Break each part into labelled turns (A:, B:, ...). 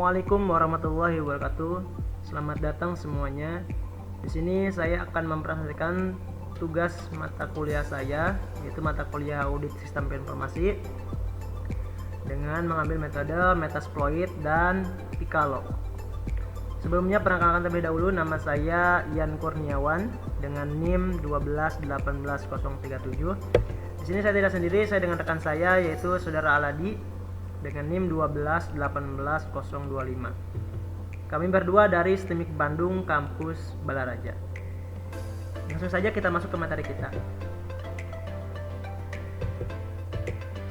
A: Assalamualaikum warahmatullahi wabarakatuh. Selamat datang semuanya. Di sini saya akan mempresentasikan tugas mata kuliah saya, yaitu mata kuliah Audit Sistem Informasi dengan mengambil metode Metasploit dan Picalo. Sebelumnya perkenalkan terlebih dahulu, nama saya Ian Kurniawan dengan NIM 1218037. Di sini saya tidak sendiri, saya dengan rekan saya yaitu Saudara Aladi dengan NIM 1218025. Kami berdua dari STIMIK Bandung Kampus Balaraja. Langsung saja kita masuk ke materi kita.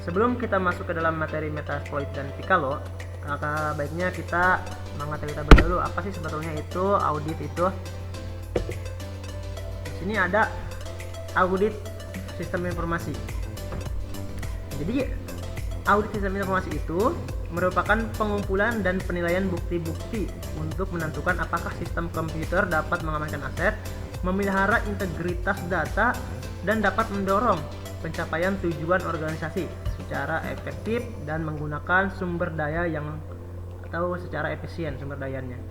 A: Sebelum kita masuk ke dalam materi Metasploit dan Picalo, maka baiknya kita mengetahui terlebih dahulu apa sih sebetulnya itu audit itu. Di sini ada audit sistem informasi. Jadi audit sistem informasi itu merupakan pengumpulan dan penilaian bukti-bukti untuk menentukan apakah sistem komputer dapat mengamankan aset, memelihara integritas data, dan dapat mendorong pencapaian tujuan organisasi secara efektif dan menggunakan sumber daya atau secara efisien sumber dayanya.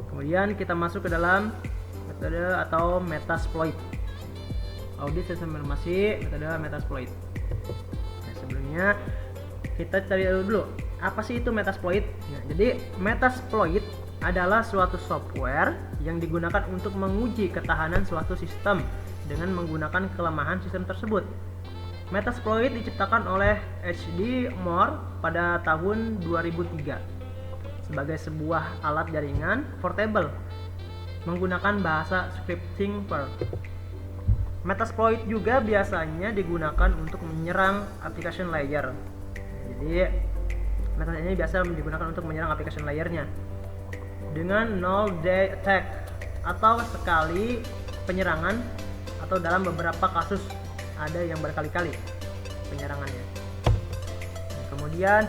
A: Kemudian kita masuk ke dalam metode atau Metasploit. Audit sistem informasi metode Metasploit. Sebelumnya kita cari dulu apa sih itu Metasploit. Jadi Metasploit adalah suatu software yang digunakan untuk menguji ketahanan suatu sistem dengan menggunakan kelemahan sistem tersebut. Metasploit diciptakan oleh H.D. Moore pada tahun 2003 sebagai sebuah alat jaringan portable menggunakan bahasa scripting Perl. Metasploit juga biasanya digunakan untuk menyerang application layer. Jadi metode ini biasa digunakan untuk menyerang application layernya dengan null day attack atau sekali penyerangan, atau dalam beberapa kasus ada yang berkali-kali penyerangannya. Kemudian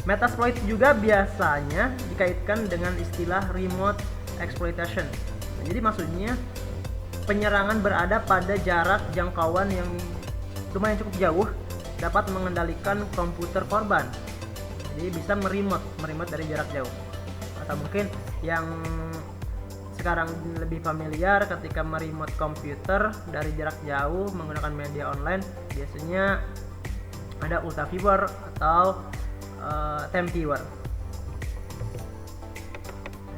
A: Metasploit juga biasanya dikaitkan dengan istilah remote exploitation. Jadi maksudnya penyerangan berada pada jarak jangkauan yang lumayan cukup jauh dapat mengendalikan komputer korban. Jadi bisa meremote dari jarak jauh. Atau mungkin yang sekarang lebih familiar ketika meremote komputer dari jarak jauh menggunakan media online, biasanya ada Ultra Viewer atau Temp Viewer.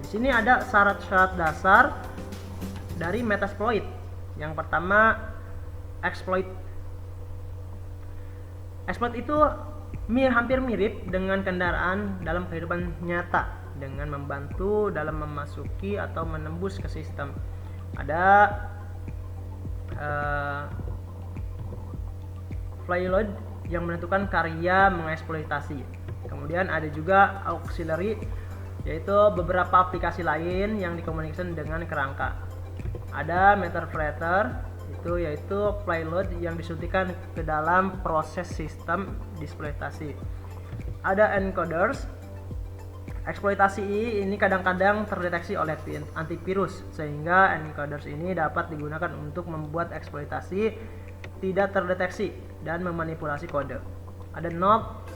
A: Di sini ada syarat-syarat dasar dari Metasploit. Yang pertama, exploit. Exploit itu hampir mirip dengan kendaraan dalam kehidupan nyata dengan membantu dalam memasuki atau menembus ke sistem. Ada payload yang menentukan karya mengeksploitasi. Kemudian ada juga auxiliary, yaitu beberapa aplikasi lain yang dikomunikasikan dengan kerangka. Ada meterpreter, yaitu payload yang disuntikan ke dalam proses sistem dieksploitasi. Ada encoders. Eksploitasi ini kadang-kadang terdeteksi oleh antivirus, sehingga encoders ini dapat digunakan untuk membuat eksploitasi tidak terdeteksi dan memanipulasi kode. Ada knob,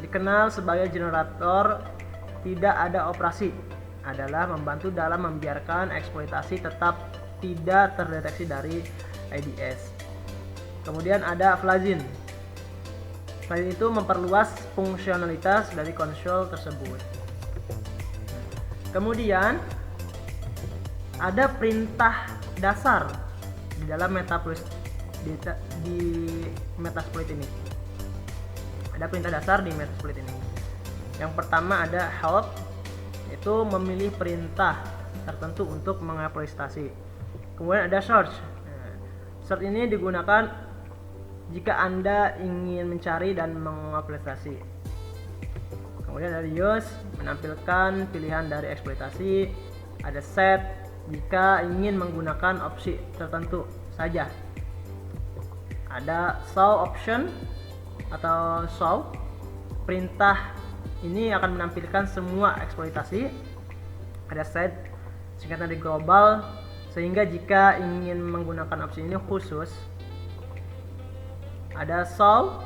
A: dikenal sebagai generator tidak ada operasi, adalah membantu dalam membiarkan eksploitasi tetap tidak terdeteksi dari IDS. Kemudian ada Flagin. Flagin itu memperluas fungsionalitas dari konsol tersebut. Kemudian ada perintah dasar di dalam Metasploit ini. Ada perintah dasar di Metasploit ini. Yang pertama ada help, yaitu memilih perintah tertentu untuk mengeksploitasi. Kemudian ada search. Search ini digunakan jika Anda ingin mencari dan mengeksploitasi. Kemudian ada use, menampilkan pilihan dari eksploitasi. Ada set, jika ingin menggunakan opsi tertentu saja. Ada show option atau show, perintah ini akan menampilkan semua eksploitasi. Ada set, singkatan dari global, sehingga jika ingin menggunakan opsi ini khusus. Ada solve,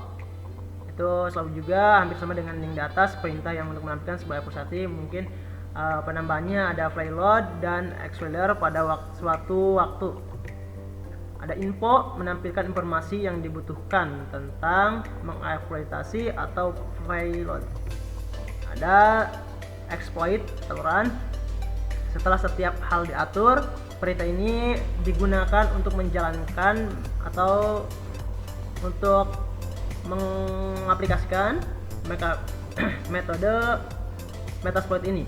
A: Itu selalu juga hampir sama dengan yang di atas, perintah yang untuk menampilkan sebuah aplikasi mungkin penambahannya ada payload dan explorer pada suatu waktu. Ada info menampilkan informasi yang dibutuhkan tentang mengeksploitasi atau payload. Ada exploit saluran. Setelah setiap hal diatur, perintah ini digunakan untuk menjalankan atau untuk mengaplikasikan metode Metasploit ini.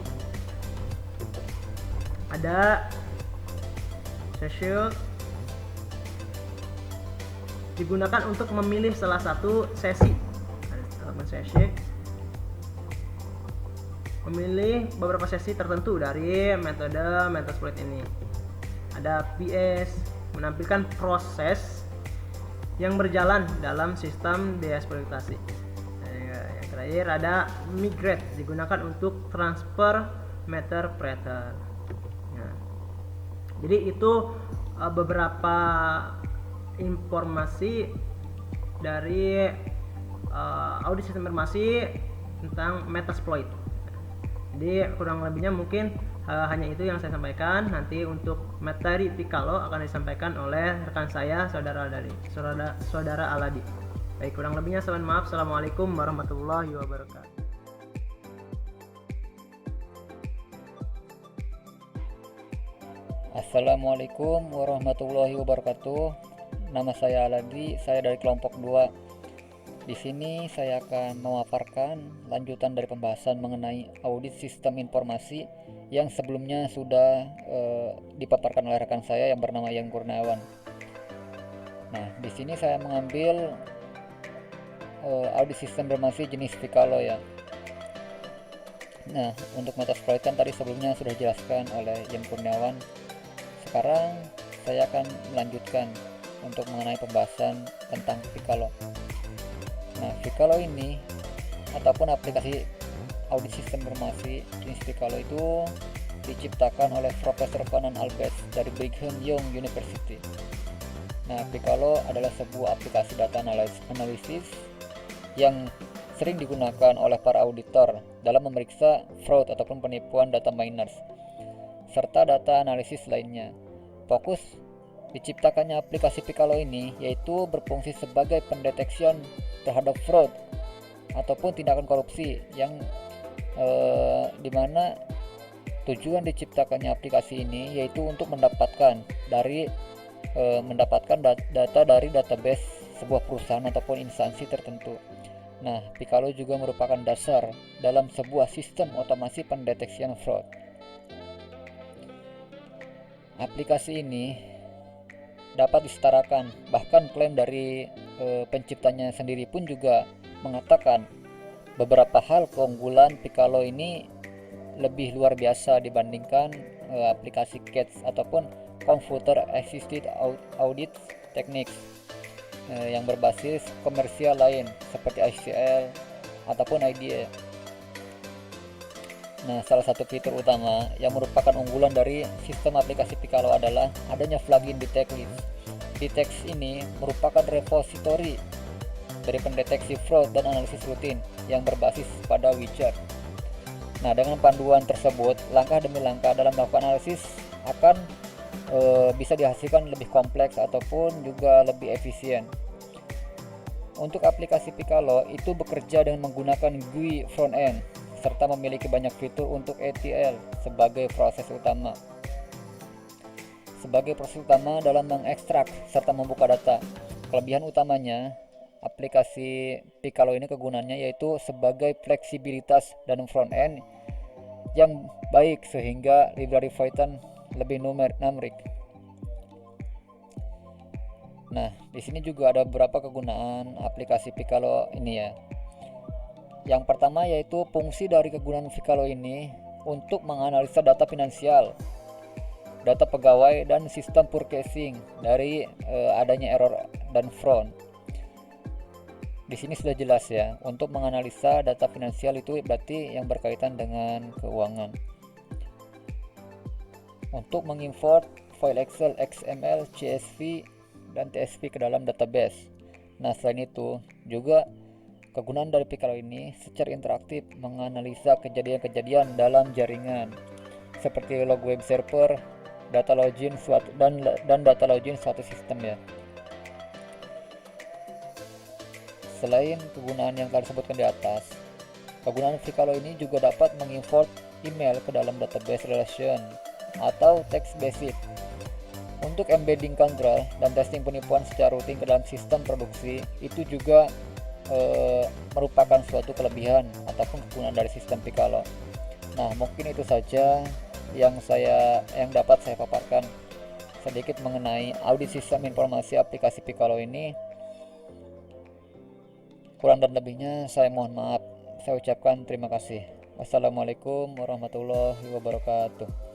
A: Ada session digunakan untuk memilih salah satu sesi. Memilih beberapa sesi tertentu dari metode Metasploit ini. Ada PS menampilkan proses yang berjalan dalam sistem deeksploitasi. Yang terakhir ada migrate digunakan untuk transfer metaperator. Nah, jadi itu beberapa informasi dari audit sistem informasi tentang Metasploit. Jadi kurang lebihnya mungkin hanya itu yang saya sampaikan. Nanti untuk materi Piccolo akan disampaikan oleh rekan saya, saudara Aladi. Baik, kurang lebihnya saya mohon maaf. Assalamualaikum warahmatullahi wabarakatuh.
B: Assalamualaikum warahmatullahi wabarakatuh. Nama saya Aladi, saya dari kelompok 2. Di sini saya akan memaparkan lanjutan dari pembahasan mengenai audit sistem informasi yang sebelumnya sudah dipaparkan oleh rekan saya yang bernama Yang Kurniawan. Nah, di sini saya mengambil audit sistem informasi jenis Piccolo ya. Nah, untuk Metasploit kan tadi sebelumnya sudah dijelaskan oleh Yang Kurniawan. Sekarang saya akan melanjutkan untuk mengenai pembahasan tentang Piccolo. Nah, Piccolo ini ataupun aplikasi audit sistem informasi jenis Piccolo itu diciptakan oleh Profesor Conan Alves dari Brigham Young University. Nah, Piccolo adalah sebuah aplikasi data analisis yang sering digunakan oleh para auditor dalam memeriksa fraud ataupun penipuan data miners serta data analisis lainnya. Fokus diciptakannya aplikasi Piccolo ini yaitu berfungsi sebagai pendeteksian terhadap fraud ataupun tindakan korupsi yang dimana tujuan diciptakannya aplikasi ini yaitu untuk mendapatkan data dari database sebuah perusahaan ataupun instansi tertentu. Nah, Piccolo juga merupakan dasar dalam sebuah sistem otomasi pendeteksian fraud. Aplikasi ini dapat disetarakan, bahkan klaim dari penciptanya sendiri pun juga mengatakan beberapa hal keunggulan Piccolo ini lebih luar biasa dibandingkan aplikasi CATS ataupun Computer Assisted Audit Techniques yang berbasis komersial lain seperti ICL ataupun IDA. Nah, salah satu fitur utama yang merupakan unggulan dari sistem aplikasi Piccolo adalah adanya plugin Detect List. Detect ini merupakan repositori dari pendeteksi fraud dan analisis rutin yang berbasis pada widget. Nah, dengan panduan tersebut, langkah demi langkah dalam melakukan analisis akan bisa dihasilkan lebih kompleks ataupun juga lebih efisien. Untuk aplikasi Piccolo itu bekerja dengan menggunakan GUI front-end serta memiliki banyak fitur untuk ETL sebagai proses utama. Dalam mengekstrak serta membuka data. Kelebihan utamanya aplikasi Piccolo ini kegunaannya yaitu sebagai fleksibilitas dan front-end yang baik sehingga library Python lebih numerik. Nah, di sini juga ada beberapa kegunaan aplikasi Piccolo ini ya. Yang pertama yaitu fungsi dari kegunaan Piccolo ini untuk menganalisa data finansial, data pegawai dan sistem purchasing dari adanya error dan fraud. Di sini sudah jelas ya, untuk menganalisa data finansial itu berarti yang berkaitan dengan keuangan. Untuk mengimport file Excel, XML, CSV dan TSV ke dalam database. Nah, selain itu juga Kegunaan dari Piccolo ini secara interaktif menganalisa kejadian-kejadian dalam jaringan seperti log web server, data login dan data login suatu sistem ya. Selain kegunaan yang telah disebutkan di atas, kegunaan Piccolo ini juga dapat mengimport email ke dalam database relation atau text basic. Untuk embedding control dan testing penipuan secara rutin ke dalam sistem produksi itu juga merupakan suatu kelebihan ataupun kegunaan dari sistem Piccolo. Nah, mungkin itu saja yang dapat saya paparkan sedikit mengenai audit sistem informasi aplikasi Piccolo ini. Kurang dan lebihnya saya mohon maaf. Saya ucapkan terima kasih. Wassalamualaikum warahmatullahi wabarakatuh.